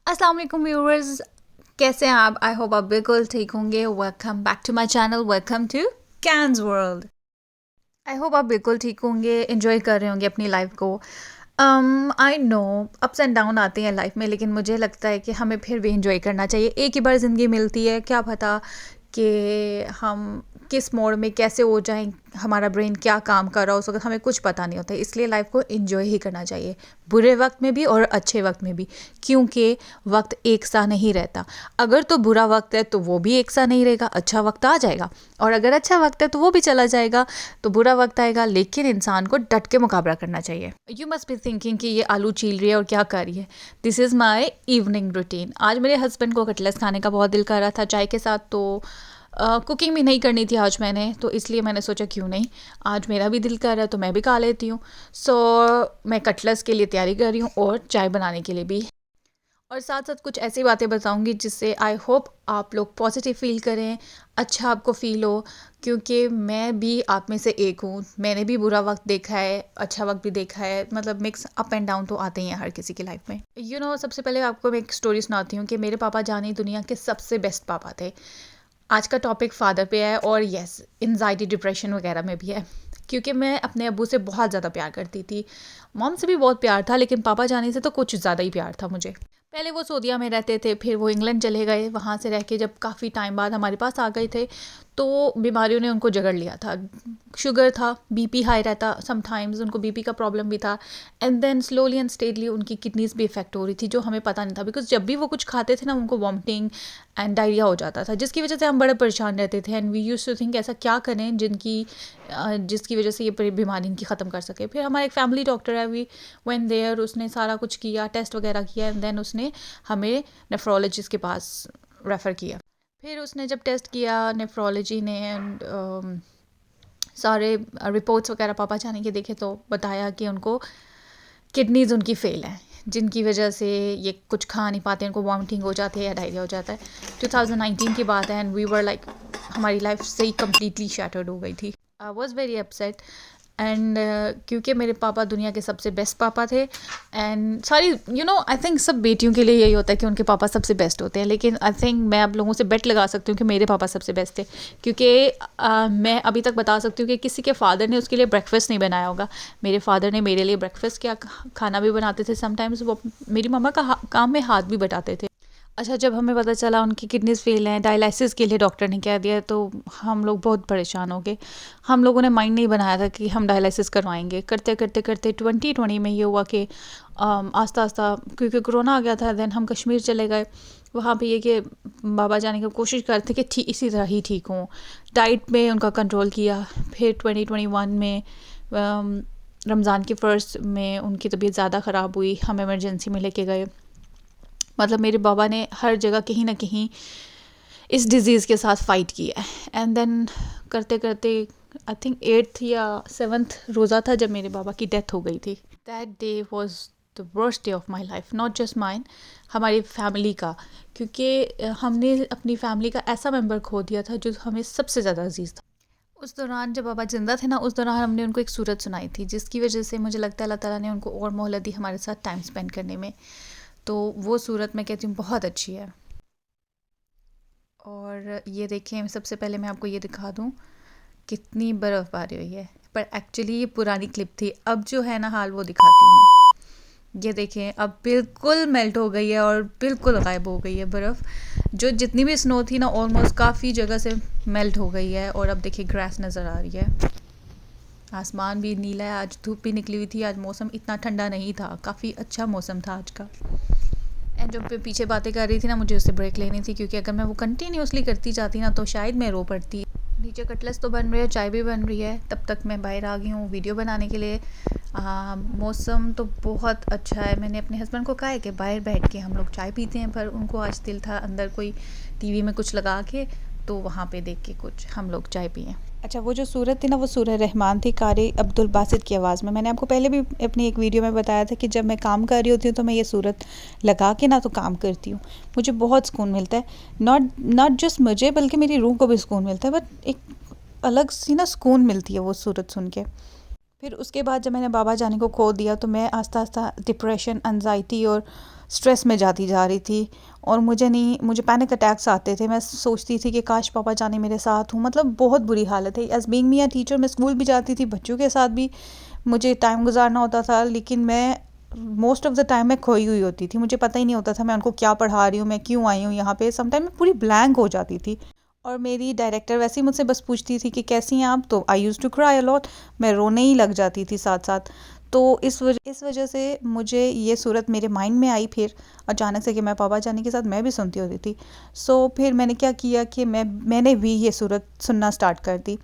अस्सलाम वालेकुम व्यूअर्स, कैसे हैं आप? आई होप आप बिल्कुल ठीक होंगे। Welcome back to my channel, welcome to कैन्स वर्ल्ड। आई होप आप बिल्कुल ठीक होंगे, एंजॉय कर रहे होंगे अपनी लाइफ को। I know ups and down आते हैं लाइफ में, लेकिन मुझे लगता है कि हमें फिर भी इंजॉय करना चाहिए। एक ही बार ज़िंदगी मिलती है, क्या पता कि हम किस मोड़ में कैसे हो जाएं, हमारा ब्रेन क्या काम कर रहा हो उस वक्त हमें कुछ पता नहीं होता है। इसलिए लाइफ को एंजॉय ही करना चाहिए, बुरे वक्त में भी और अच्छे वक्त में भी, क्योंकि वक्त एक सा नहीं रहता। अगर तो बुरा वक्त है तो वो भी एक सा नहीं रहेगा, अच्छा वक्त आ जाएगा। और अगर अच्छा वक्त है तो वो भी चला जाएगा, तो बुरा वक्त आएगा। लेकिन इंसान को डट के मुकाबला करना चाहिए। यू मस्ट बी थिंकिंग कि ये आलू छील रही है और क्या कर रही है। This is my evening routine. आज मेरे हस्बैंड को कटलेट्स खाने का बहुत दिल कर रहा था चाय के साथ, तो कुकिंग भी नहीं करनी थी आज मैंने, तो इसलिए मैंने सोचा क्यों नहीं, आज मेरा भी दिल कर रहा है तो मैं भी खा लेती हूँ। सो मैं कटलेट्स के लिए तैयारी कर रही हूँ और चाय बनाने के लिए भी। और साथ साथ कुछ ऐसी बातें बताऊंगी जिससे आई होप आप लोग पॉजिटिव फील करें, अच्छा आपको फील हो। क्योंकि मैं भी आप में से एक हूँ, मैंने भी बुरा वक्त देखा है, अच्छा वक्त भी देखा है। मतलब मिक्स अप एंड डाउन तो आते ही हैं हर किसी की लाइफ में। सबसे पहले आपको मैं एक स्टोरी सुनाती हूँ कि मेरे पापा जानी दुनिया के सबसे बेस्ट पापा थे। आज का टॉपिक फादर पे है, और यस, एनजाइटी डिप्रेशन वगैरह में भी है। क्योंकि मैं अपने अब्बू से बहुत ज़्यादा प्यार करती थी, मॉम से भी बहुत प्यार था, लेकिन पापा जाने से तो कुछ ज़्यादा ही प्यार था मुझे। पहले वो सऊदीया में रहते थे, फिर वो इंग्लैंड चले गए। वहाँ से रह के जब काफ़ी टाइम बाद हमारे पास आ गए थे, तो बीमारियों ने उनको जकड़ लिया था। शुगर था, बीपी हाई रहता, समटाइम्स उनको बीपी का प्रॉब्लम भी था। And then slowly and steadily उनकी किडनीज भी इफेक्ट हो रही थी, जो हमें पता नहीं था। बिकॉज जब भी वो कुछ खाते थे ना, उनको वॉमिटिंग एंड डायरिया हो जाता था, जिसकी वजह से हम बड़े परेशान रहते थे। And we use to think ऐसा क्या करें जिसकी वजह से ये बीमारी इनकी ख़त्म कर सके। फिर हमारा एक फैमिली डॉक्टर है, वी वेन देयर, उसने सारा कुछ किया, टेस्ट वगैरह किया, एंड देन उसने हमें नेफ्रोलॉजिस्ट के पास रेफ़र किया। फिर उसने जब टेस्ट किया नेफ्रोलॉजी ने, एंड सारे रिपोर्ट्स वगैरह पापा जाने के देखे, तो बताया कि उनको किडनीज़ उनकी फ़ेल है, जिनकी वजह से ये कुछ खा नहीं पाते, उनको वॉमिटिंग हो जाती है या डायरिया हो जाता है। 2019 की बात है, एंड वी वर लाइक, हमारी लाइफ से ही कम्प्लीटली शैटर्ड हो गई थी। I was very upset. And क्योंकि मेरे पापा दुनिया के सबसे बेस्ट पापा थे, एंड सारी आई थिंक सब बेटियों के लिए यही होता है कि उनके पापा सबसे बेस्ट होते हैं। लेकिन आई थिंक मैं आप लोगों से बेट लगा सकती हूँ कि मेरे पापा सबसे बेस्ट थे। क्योंकि मैं अभी तक बता सकती हूँ कि किसी के फादर ने उसके लिए ब्रेकफास्ट नहीं बनाया होगा। मेरे फादर ने मेरे लिए ब्रेकफास्ट क्या, खाना भी बनाते थे। समटाइम्स वो मेरी मम्मा का काम में हाथ भी बटाते थे। अच्छा, जब हमें पता चला उनकी किडनीज फेल हैं, डायलिसिस के लिए डॉक्टर ने कह दिया, तो हम लोग बहुत परेशान हो गए। हम लोगों ने माइंड नहीं बनाया था कि हम डायलिसिस करवाएंगे। करते करते करते 2020 में ये हुआ कि आस्ता आस्ता, क्योंकि कोरोना आ गया था, देन हम कश्मीर चले गए। वहाँ पे ये कि बाबा जाने की कोशिश करते कि ठीक इसी तरह ही ठीक हों। डाइट में उनका कंट्रोल किया। फिर 2021 में रमज़ान के फर्स्ट में उनकी तबीयत ज़्यादा ख़राब हुई, हम इमरजेंसी में लेके गए। मतलब मेरे बाबा ने हर जगह कहीं ना कहीं इस डिज़ीज़ के साथ फ़ाइट किया है। एंड देन करते करते आई थिंक 8th या 7th रोज़ा था जब मेरे बाबा की डेथ हो गई थी। That day was the worst day of my life, not just mine, हमारी फैमिली का। क्योंकि हमने अपनी फैमिली का ऐसा मेम्बर खो दिया था जो हमें सबसे ज़्यादा अजीज़ था। उस दौरान जब बाबा जिंदा थे ना, उस दौरान हमने उनको एक सूरत सुनाई थी, जिसकी वजह से मुझे लगता है अल्लाह ताला ने उनको और मोहलत दी हमारे साथ टाइम स्पेंड करने में। तो वो सूरत मैं कहती हूँ बहुत अच्छी है। और ये देखें, सबसे पहले मैं आपको ये दिखा दूँ कितनी बर्फ़बारी हुई है। पर एक्चुअली ये पुरानी क्लिप थी, अब जो है ना हाल वो दिखाती हूँ मैं। ये देखें, अब बिल्कुल मेल्ट हो गई है और बिल्कुल गायब हो गई है बर्फ़। जो जितनी भी स्नो थी ना, ऑलमोस्ट काफ़ी जगह से मेल्ट हो गई है। और अब देखिए ग्रास नज़र आ रही है, आसमान भी नीला है, आज धूप भी निकली हुई थी, आज मौसम इतना ठंडा नहीं था, काफ़ी अच्छा मौसम था आज का। एंड जब मैं पीछे बातें कर रही थी ना, मुझे उससे ब्रेक लेनी थी, क्योंकि अगर मैं वो कंटिन्यूसली करती जाती ना तो शायद मैं रो पड़ती। नीचे कटलेट्स तो बन रही है, चाय भी बन रही है, तब तक मैं बाहर आ गई हूँ वीडियो बनाने के लिए। मौसम तो बहुत अच्छा है। मैंने अपने हस्बैंड को कहा है कि बाहर बैठ के हम लोग चाय पीते हैं, पर उनको आज दिल था अंदर कोई टीवी में कुछ लगा के, तो वहाँ पे देख के कुछ हम लोग चाय पिए। अच्छा, वो जो सूरत थी ना, वो सूरह रहमान थी, कारी अब्दुल बासित की आवाज़ में। मैंने आपको पहले भी अपनी एक वीडियो में बताया था कि जब मैं काम कर रही होती हूँ तो मैं ये सूरत लगा के ना तो काम करती हूँ। मुझे बहुत सुकून मिलता है, नॉट नॉट जस्ट मुझे, बल्कि मेरी रूह को भी सुकून मिलता है। बट एक अलग सी ना सुकून मिलती है वो सूरत सुन के। फिर उसके बाद जब मैंने बाबा जाने को खो दिया, तो मैं आस्ता आस्ता डिप्रेशन, एनजाइटी और स्ट्रेस में जाती जा रही थी और मुझे पैनिक अटैक्स आते थे। मैं सोचती थी कि काश पापा जाने मेरे साथ हूँ, मतलब बहुत बुरी हालत है। As being me a teacher, मैं स्कूल भी जाती थी, बच्चों के साथ भी मुझे टाइम गुजारना होता था, लेकिन मैं मोस्ट ऑफ़ द टाइम मैं खोई हुई होती थी। मुझे पता ही नहीं होता था मैं उनको क्या पढ़ा रही हूँ, मैं क्यों आई हूँ यहाँ पे। समटाइम मैं पूरी ब्लैंक हो जाती थी। और मेरी डायरेक्टर वैसे ही मुझसे बस पूछती थी कि कैसी हैं आप, तो I used to cry a lot. मैं रोने ही लग जाती थी साथ साथ। तो इस वजह से मुझे ये सूरत मेरे माइंड में आई फिर अचानक से कि मैं पापा जाने के साथ मैं भी सुनती होती थी। सो फिर मैंने क्या किया कि मैंने भी ये सूरत सुनना स्टार्ट कर दी।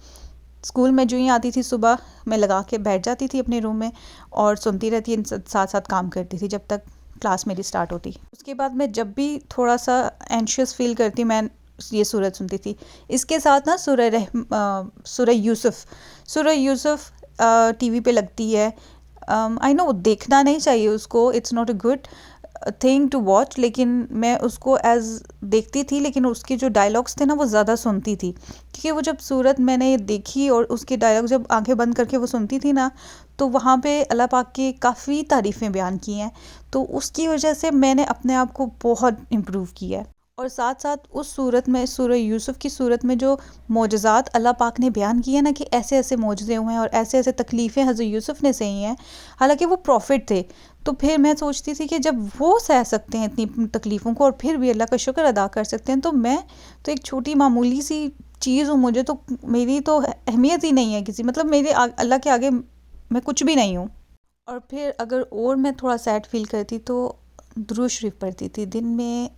स्कूल में जो ही आती थी सुबह, मैं लगा के बैठ जाती थी अपने रूम में और सुनती रहती, साथ साथ काम करती थी जब तक क्लास मेरी स्टार्ट होती। उसके बाद मैं जब भी थोड़ा सा एंशियस फील करती, मैं ये सूरत सुनती थी। इसके साथ ना सूरह यूसुफ टीवी पे लगती है। आई नो देखना नहीं चाहिए उसको, it's not a good thing to watch, लेकिन मैं उसको एज देखती थी, लेकिन उसके जो डायलॉग्स थे ना वो ज़्यादा सुनती थी, क्योंकि वो जब सूरत मैंने देखी और उसके डायलॉग जब आंखें बंद करके वो सुनती थी ना, तो वहाँ पे अल्लाह पाक की काफ़ी तारीफ़ें बयान की हैं। तो उसकी वजह से मैंने अपने आप को बहुत इम्प्रूव किया है। और साथ साथ उस सूरत में, सूरह यूसुफ की सूरत में जो मोजज़ात अल्लाह पाक ने बयान किए ना, कि ऐसे ऐसे मोजज़े हुए हैं और ऐसे ऐसे तकलीफ़ें हज़रत यूसुफ ने सही हैं, हालांकि वो प्रॉफिट थे। तो फिर मैं सोचती थी कि जब वो सह सकते हैं इतनी तकलीफ़ों को और फिर भी अल्लाह का शुक्र अदा कर सकते हैं, तो मैं तो एक छोटी मामूली सी चीज़ हूँ, मुझे तो मेरी तो अहमियत ही नहीं है किसी, मतलब अल्लाह के आगे मैं कुछ भी नहीं हूँ। और फिर अगर और मैं थोड़ा सैड फील करती तो दुरूद शरीफ पढ़ती थी। दिन में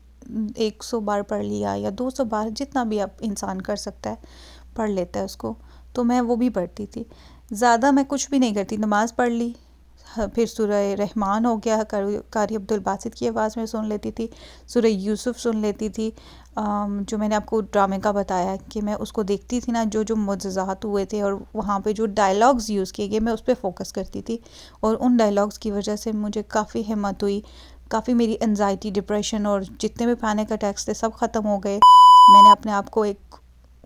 100 बार पढ़ लिया या 200 बार, जितना भी आप इंसान कर सकता है पढ़ लेता है उसको, तो मैं वो भी पढ़ती थी। ज़्यादा मैं कुछ भी नहीं करती, नमाज़ पढ़ ली, फिर सूरह रहमान हो गया, कारी अब्दुल बासित की आवाज़ में सुन लेती थी, सूरह यूसुफ सुन लेती थी। जो मैंने आपको ड्रामे का बताया कि मैं उसको देखती थी ना, जो जो मुअज़्ज़ज़ात हुए थे और वहाँ पे जो डायलॉग्स यूज़ किए गए, मैं उस पर फोकस करती थी और उन डायलॉग्स की वजह से मुझे काफ़ी हिम्मत हुई, काफ़ी मेरी एनजाइटी, डिप्रेशन और जितने भी पैनिक अटैक्स थे सब ख़त्म हो गए। मैंने अपने आप को एक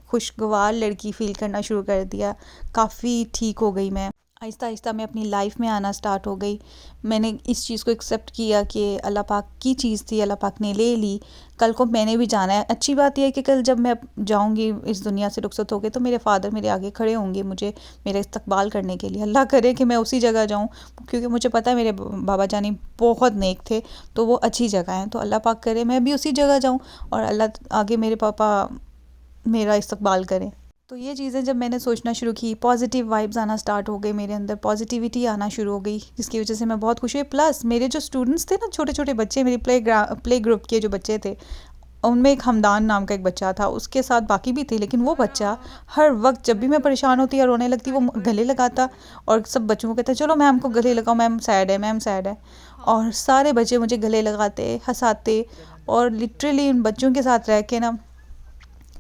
खुशगवार लड़की फ़ील करना शुरू कर दिया, काफ़ी ठीक हो गई मैं। आहिस्ता आहिस्ता मैं अपनी लाइफ में आना स्टार्ट हो गई। मैंने इस चीज़ को एक्सेप्ट किया कि अल्लाह पाक की चीज़ थी, अल्लाह पाक ने ले ली, कल को मैंने भी जाना है। अच्छी बात यह है कि कल जब मैं जाऊंगी इस दुनिया से रुखसत होकर, तो मेरे फ़ादर मेरे आगे खड़े होंगे मुझे मेरा इस्तकबाल करने के लिए। अल्लाह करे कि मैं उसी जगह जाऊं, क्योंकि मुझे पता है मेरे बाबा जानी बहुत नेक थे, तो वो अच्छी जगह हैं। तो अल्लाह पाक करे मैं भी उसी जगह जाऊँ और अल्लाह आगे मेरे पापा मेरा इस्तकबाल करें। तो ये चीज़ें जब मैंने सोचना शुरू की, पॉजिटिव वाइब्स आना स्टार्ट हो गई मेरे अंदर, पॉजिटिविटी आना शुरू हो गई, जिसकी वजह से मैं बहुत खुश हुई। प्लस मेरे जो स्टूडेंट्स थे ना, छोटे छोटे बच्चे, मेरी प्ले ग्रुप के जो बच्चे थे, उनमें एक हमदान नाम का एक बच्चा था, उसके साथ बाकी भी थे, लेकिन वो बच्चा हर वक्त जब भी मैं परेशान होती या रोने लगती, वो गले लगाता और सब बच्चों को कहता चलो मैम को गले लगाओ, मैम सैड है, मैम सैड है। और सारे बच्चे मुझे गले लगाते, हंसाते, और लिटरली उन बच्चों के साथ रह के ना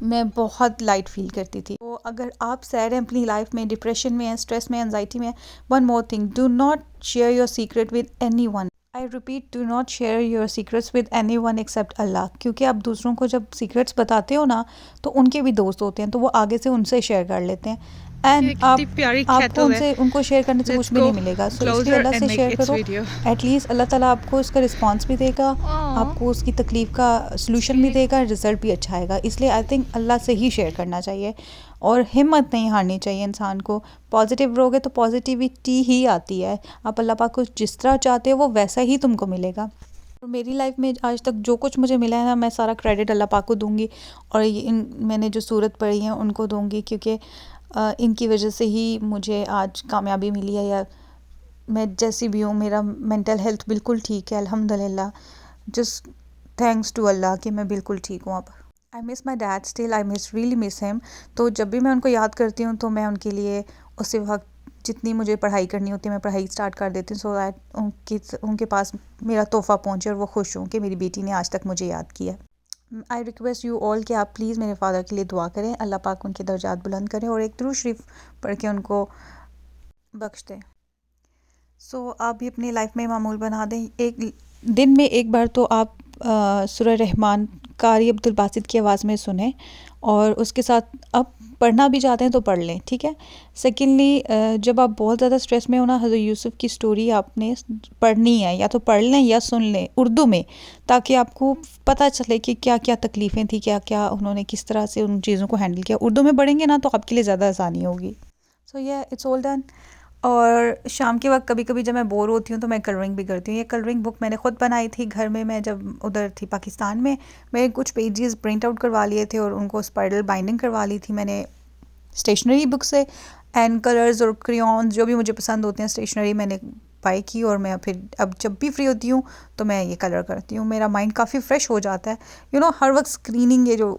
मैं बहुत लाइट फील करती थी। तो अगर आप सैड हैं अपनी लाइफ में, डिप्रेशन में हैं, स्ट्रेस में, एंजाइटी में हैं, one more thing, do not share your secret with any one. I repeat, do not share your secrets with any one except Allah. क्योंकि आप दूसरों को जब सीक्रेट्स बताते हो ना, तो उनके भी दोस्त होते हैं, तो वो आगे से उनसे शेयर कर लेते हैं, एंड आपको उनको शेयर करने से कुछ भी नहीं मिलेगा। सो इसलिए अल्लाह से शेयर करो, एटलीस्ट अल्लाह ताला आपको इसका रिस्पॉन्स भी देगा, आपको उसकी तकलीफ़ का सलूशन भी देगा, रिज़ल्ट भी अच्छा आएगा। इसलिए आई थिंक अल्लाह से ही शेयर करना चाहिए और हिम्मत नहीं हारनी चाहिए इंसान को। पॉजिटिव रहोगे तो पॉजिटिविटी ही आती है। आप अल्लाह पाक को जिस तरह चाहते हो वो वैसा ही तुमको मिलेगा। और मेरी लाइफ में आज तक जो कुछ मुझे मिला है ना, मैं सारा क्रेडिट अल्लाह पाक को दूंगी और मैंने जो सूरत पढ़ी है उनको दूंगी, क्योंकि इनकी वजह से ही मुझे आज कामयाबी मिली है, या मैं जैसी भी हूँ, मेरा मेंटल हेल्थ बिल्कुल ठीक है अल्हम्दुलिल्लाह। जस्ट थैंक्स टू अल्लाह कि मैं बिल्कुल ठीक हूँ अब। I miss my dad still, I really miss him. तो जब भी मैं उनको याद करती हूँ तो मैं उनके लिए उसी वक्त जितनी मुझे पढ़ाई करनी होती है मैं पढ़ाई स्टार्ट कर देती हूँ, सो दैट उनके पास मेरा तोहफ़ा पहुँचे और वो खुश हों कि मेरी बेटी ने आज तक मुझे याद किया। आई रिक्वेस्ट यू ऑल कि आप प्लीज़ मेरे फ़ादर के लिए दुआ करें, अल्लाह पाक उनके दर्जात बुलंद करें और एक दुरूद शरीफ पढ़ के उनको बख्श दें। सो आप भी अपनी लाइफ में मामूल बना दें, एक दिन में एक बार तो आप सूरह रहमान कारी अब्दुल बासित की आवाज़ में सुने, और उसके साथ अब पढ़ना भी चाहते हैं तो पढ़ लें, ठीक है। सेकेंडली, जब आप बहुत ज़्यादा स्ट्रेस में हो ना, हज़रत यूसुफ़ की स्टोरी आपने पढ़नी है, या तो पढ़ लें या सुन लें उर्दू में, ताकि आपको पता चले कि क्या क्या तकलीफ़ें थी, क्या क्या उन्होंने किस तरह से उन चीज़ों को हैंडल किया। उर्दू में पढ़ेंगे ना तो आपके लिए ज़्यादा आसानी होगी। सो या इट्स ऑल डन। और शाम के वक्त कभी कभी जब मैं बोर होती हूँ तो मैं कलरिंग भी करती हूँ। ये कलरिंग बुक मैंने ख़ुद बनाई थी घर में, मैं जब उधर थी पाकिस्तान में। मैं कुछ पेजेस प्रिंट आउट करवा लिए थे और उनको स्पाइरल बाइंडिंग करवा ली थी मैंने स्टेशनरी बुक से। एंड कलर्स और क्रेयॉन्स जो भी मुझे पसंद होते हैं स्टेशनरी मैंने बाई की, और मैं फिर अब जब भी फ्री होती हूँ तो मैं ये कलर करती हूँ। मेरा माइंड काफ़ी फ़्रेश हो जाता है। हर वक्त स्क्रीनिंग ये जो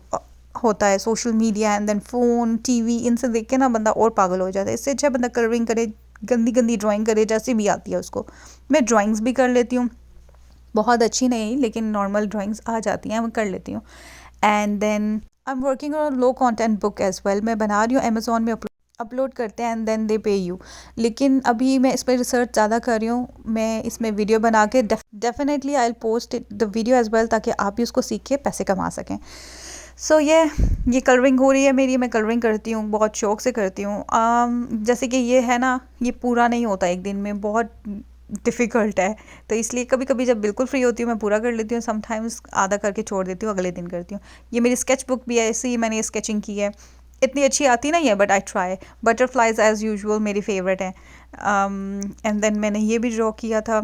होता है, social media and then phone, TV, इनसे देख के ना बंदा और पागल हो जाता है। इससे अच्छा बंदा कलरिंग करे, गंदी गंदी ड्राइंग करे, जैसी भी आती है उसको। मैं ड्राइंग्स भी कर लेती हूँ, बहुत अच्छी नहीं लेकिन नॉर्मल ड्राइंग्स आ जाती हैं, मैं कर लेती हूँ। And then I am working on low content book as well. मैं बना रही हूँ, अमेज़ॉन में अपलोड करते हैं एंड देन दे पे यू। लेकिन अभी मैं इस पर रिसर्च ज़्यादा कर रही हूँ। मैं इसमें वीडियो बना के definitely I will post the video as well, ताकि आप भी उसको सीख के पैसे कमा सकें। सो ये कलरिंग हो रही है मेरी, मैं कलरिंग करती हूँ, बहुत शौक से करती हूँ। जैसे कि ये है ना, ये पूरा नहीं होता एक दिन में, बहुत डिफ़िकल्ट है। तो इसलिए कभी कभी जब बिल्कुल फ्री होती हूँ मैं पूरा कर लेती हूँ, समटाइम्स आधा करके छोड़ देती हूँ, अगले दिन करती हूँ। ये मेरी स्केच बुक भी है, ऐसे ही मैंने स्केचिंग की है। इतनी अच्छी आती नहीं है but I try. Butterflies as usual मेरी फेवरेट है। एंड देन मैंने ये भी ड्रॉ किया था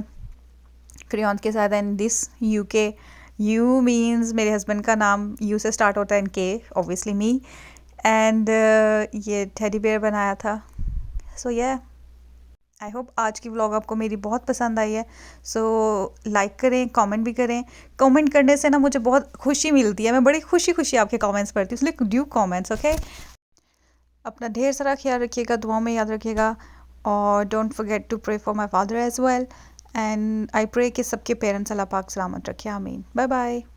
क्रेयॉन के साथ। And this UK, you means मेरे हस्बैंड का नाम यू से स्टार्ट होता है, एंड के ऑब्वियसली मी। एंड ये टेडी बेयर बनाया था। सो आई होप आज की व्लॉग आपको मेरी बहुत पसंद आई है। सो लाइक करें, कमेंट भी करें। कमेंट करने से ना मुझे बहुत खुशी मिलती है, मैं बड़ी खुशी खुशी आपके कमेंट्स पढ़ती हूँ, इसलिए ड्यू कमेंट्स, ओके। अपना ढेर सारा ख्याल रखिएगा, दुआ में याद रखिएगा, और don't forget to pray for my father as well. And I pray कि सबके पेरेंट्स अल्लाह पाक सलामत रखे, आमीन। Bye bye.